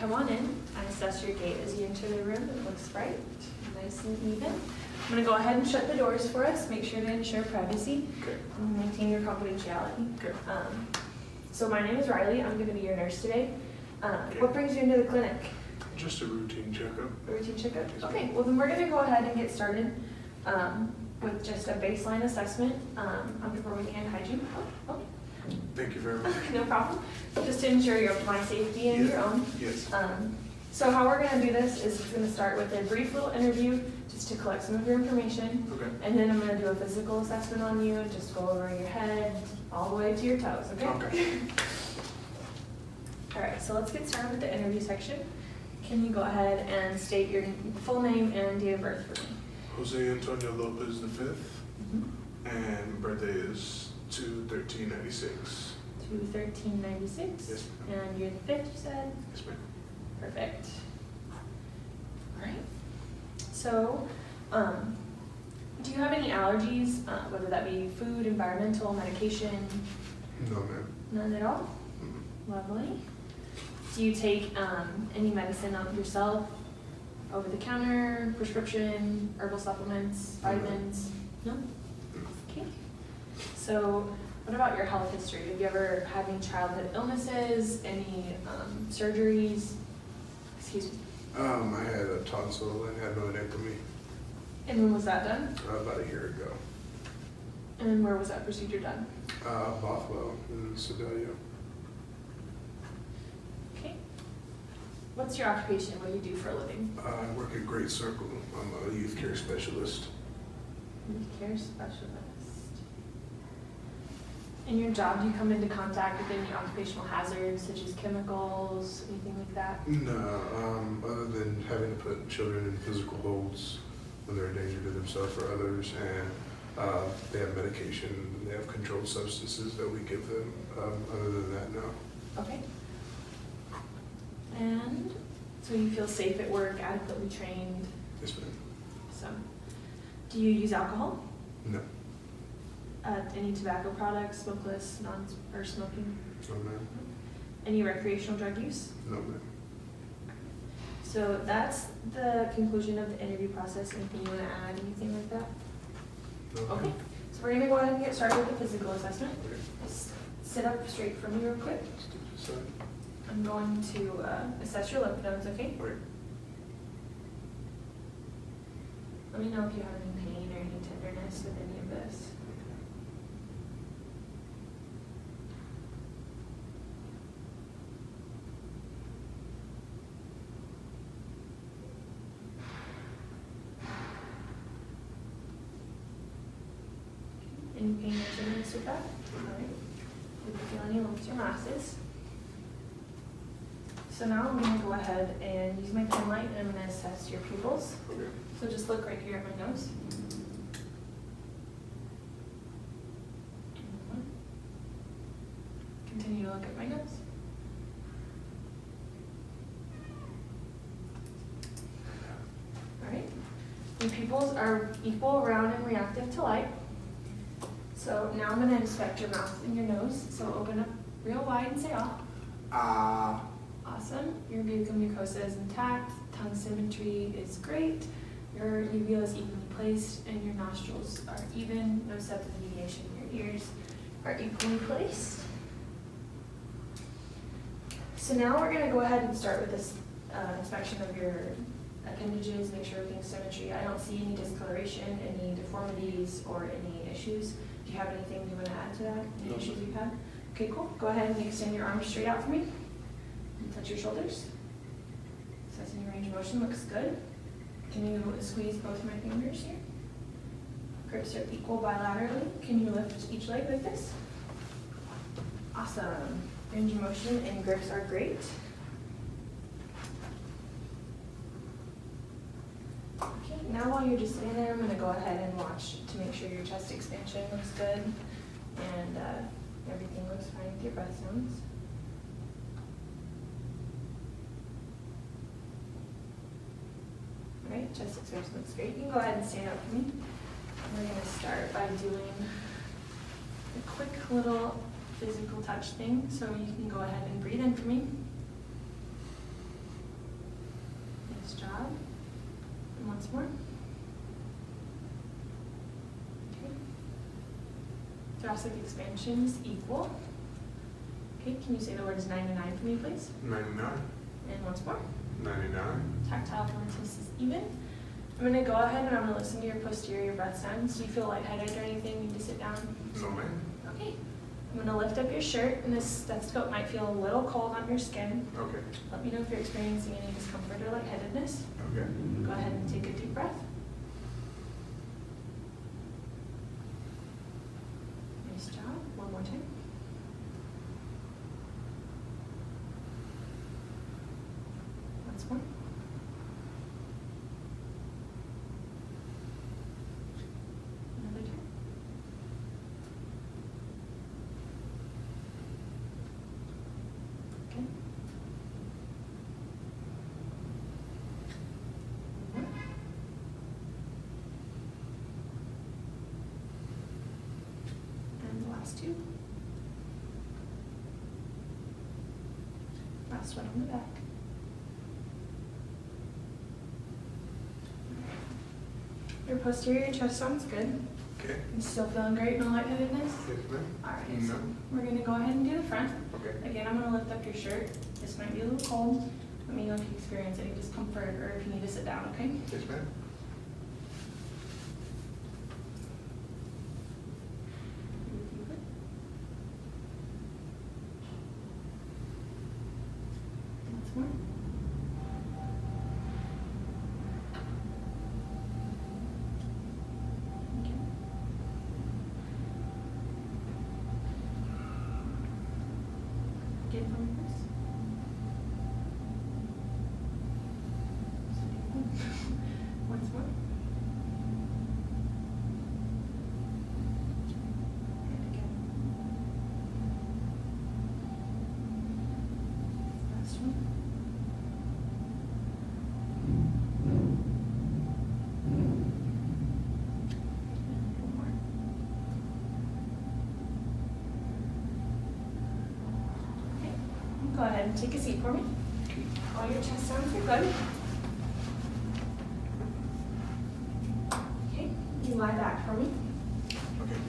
come on in and assess your gait as you enter the room. It looks bright, nice and even. I'm going to go ahead and shut the doors for us. Make sure to ensure privacy and maintain your confidentiality. So my name is Riley. I'm going to be your nurse today. What brings you into the clinic? Just a routine checkup. A routine checkup? Okay, well then we're going to go ahead and get started with just a baseline assessment on performing hand hygiene. Thank you very much. No problem. Just to ensure my safety and your own. Yes. So how we're going to do this is we're going to start with a brief little interview just to collect some of your information. Okay. And then I'm going to do a physical assessment on you and just go over your head all the way to your toes, okay? Okay. All right, so let's get started with the interview section. Can you go ahead and state your full name and date of birth for me? Jose Antonio Lopez V, and birthday is 2/13/96. 2/13/96? Yes, And you're the 5th, you said? Yes, ma'am. Perfect. All right. So, do you have any allergies, whether that be food, environmental, medication? No, ma'am. None at all? Lovely. Do you take any medicine on yourself? Over the counter, prescription, herbal supplements, vitamins? No? Okay. So, what about your health history? Have you ever had any childhood illnesses, any surgeries? Excuse me. I had a tonsil and had myomectomy And when was that done? about a year ago. And where was that procedure done? Bothwell in Sedalia. Okay. What's your occupation? What do you do for a living? I work at Great Circle. I'm a youth care specialist. Youth care specialist. In your job, do you come into contact with any occupational hazards such as chemicals, anything like that? No, other than having to put children in physical holds when they're a danger to themselves or others, and they have medication, they have controlled substances that we give them. Other than that, no. Okay. And so you feel safe at work, adequately trained? Yes, ma'am. So, do you use alcohol? No. Any tobacco products, smokeless, or smoking? No, ma'am. Any recreational drug use? No, ma'am. So that's the conclusion of the interview process. Anything you want to add, anything like that? No, Okay, ma'am. so we're going to go ahead and get started with the physical assessment. Okay. Just sit up straight for me real quick. Step aside. I'm going to assess your lymph nodes, okay? Okay. Let me know if you have any pain or any tenderness with any of this. Any pain or tenderness with that? All right. Did you feel any lumps or masses? So now I'm going to go ahead and use my pen light and I'm going to assess your pupils. Okay. So just look right here at my nose. Continue to look at my nose. All right. Your pupils are equal, round, and reactive to light. So now I'm going to inspect your mouth and your nose. So open up real wide and say ah. Awesome. Your buccal mucosa is intact. Tongue symmetry is great. Your uvula is evenly placed and your nostrils are even. No septal deviation. Your ears are equally placed. So now we're going to go ahead and start with this inspection of your appendages, make sure everything's symmetry. I don't see any discoloration, any deformities, or any issues. Do you have anything you want to add to that? Any No. issues you've had? Okay, cool. Go ahead and extend your arms straight out for me. And touch your shoulders. Assessing your range of motion looks good. Can you squeeze both my fingers here? Grips are equal bilaterally. Can you lift each leg like this? Awesome. Range of motion and grips are great. Okay, now while you're just sitting there, I'm going to go ahead and watch to make sure your chest expansion looks good and everything looks fine with your breath sounds. All right, chest expansion looks great. You can go ahead and stand up for me. We're going to start by doing a quick little physical touch thing, so you can go ahead and breathe in for me. job. And once more. Okay. Thoracic expansions equal. Okay, can you say the words 99 for me, please? 99. And once more. 99. Tactile frontis is even. I'm going to go ahead and I'm going to listen to your posterior breath sounds. Do you feel lightheaded or anything? You need to sit down? No, ma'am. Okay. I'm going to lift up your shirt, and this stethoscope might feel a little cold on your skin. Okay. Let me know if you're experiencing any discomfort or lightheadedness. Okay. Go ahead and take a deep breath. Nice job. One more time. Once more. Another time. Okay. One more. And the last two. Last one on the back. Your posterior chest sounds good. Okay. You still feeling great, no lightheadedness? Yes, ma'am. Alright, No. so we're gonna go ahead and do the front. Okay. Again, I'm gonna lift up your shirt. This might be a little cold. Let me know if you experience any discomfort or if you need to sit down, okay? Yes, ma'am. Once more. Okay. Again for me, please. Once more. And again. Last one. One more. Okay. Go ahead and take a seat for me. All your chest sounds are good. Okay, you lie back for me. Okay.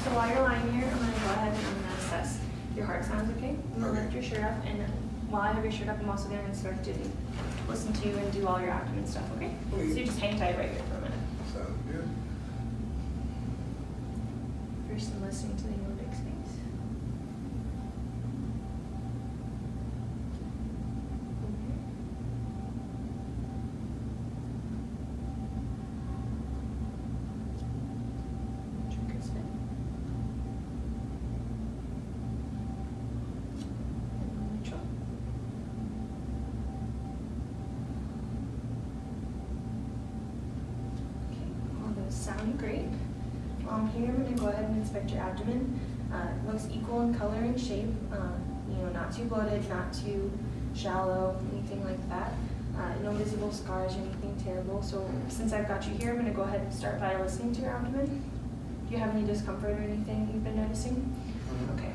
So while you're lying here, I'm gonna go ahead and I'm gonna assess your heart sounds, okay? I'm gonna Okay. lift your shirt up, and while I have your shirt up, I'm also gonna instruct you to listen to you and do all your abdomen stuff, okay? Okay. So you just hang tight right here for a minute. Sounds good. First, I'm listening to the aortic space. Tricuspid. And mitral. Okay, all those sound great. Here I'm going to go ahead and inspect your abdomen. It looks equal in color and shape. Not too bloated, not too shallow, anything like that. No visible scars or anything terrible. So since I've got you here, I'm going to go ahead and start by listening to your abdomen. Do you have any discomfort or anything you've been noticing? Okay.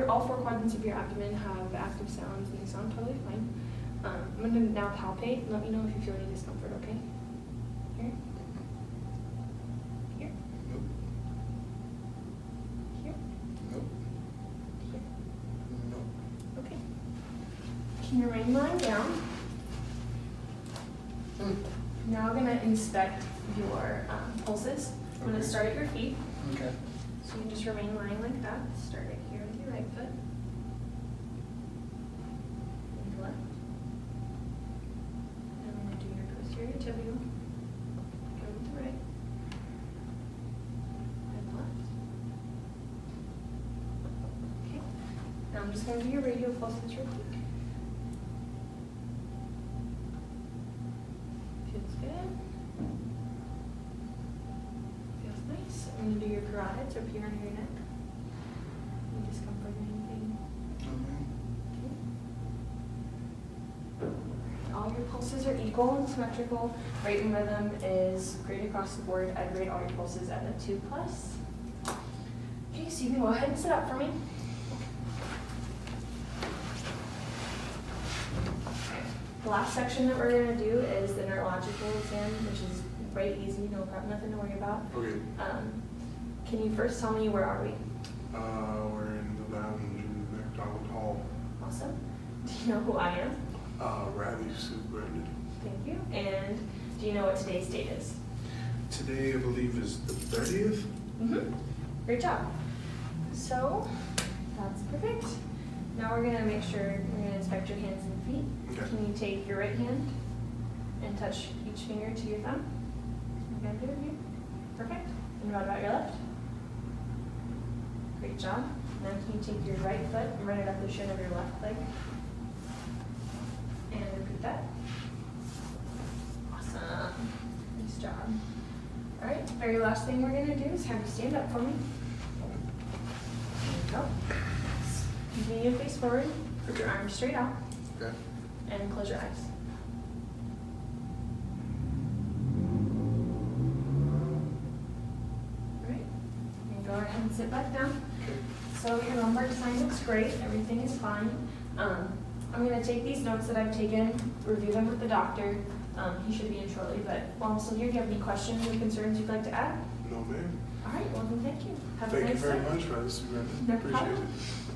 All four quadrants of your abdomen have active sounds and they sound totally fine. I'm going to now palpate and let me know if you feel any discomfort, okay? Here. Here. Nope. Here. Nope. Here. Nope. Okay. Can you remain lying down? Now I'm going to inspect your pulses. I'm going to start at your feet. Okay. So you just remain lying like that. Start right here with your right foot. And left. And I'm going to do your posterior tibial. Go with the right. I'm just gonna do your radial pulses real quick. Feels good. Feels nice. I'm gonna do your carotids up here under your neck. Any discomfort or anything? Okay. All your pulses are equal and symmetrical. Rate and rhythm is great across the board. I'd rate all your pulses at a 2+. Okay, so you can go ahead and sit up for me. The last section that we're going to do is the neurological exam, which is very easy, no problem, nothing to worry about. Okay. Can you first tell me where are we? We're in the lounge in McDonald Hall. Awesome. Do you know who I am? Riley Sue Brendan. Thank you. And do you know what today's date is? Today, I believe, is the 30th. Mm-hmm. Great job. So, that's perfect. Now we're going to make sure, we're going to inspect your hands and feet. Okay. Can you take your right hand and touch each finger to your thumb? Okay, good of you. Perfect. And what about your left? Great job. Now can you take your right foot and run it up the shin of your left leg? And repeat that. Awesome. Nice job. All right, very last thing we're going to do is have you stand up for me. There you go. Continue to face forward. Put your arms straight out. Okay. And close your eyes. All right. And go ahead and sit back down. Okay. So your lumbar spine looks great. Everything is fine. I'm going to take these notes that I've taken, review them with the doctor. He should be in shortly. But while I'm still here, do you have any questions or concerns you'd like to add? No, ma'am. All right. Well, then thank you. Have a Thank you nice very day. much, Riley Sue Brendan. No Appreciate problem. it.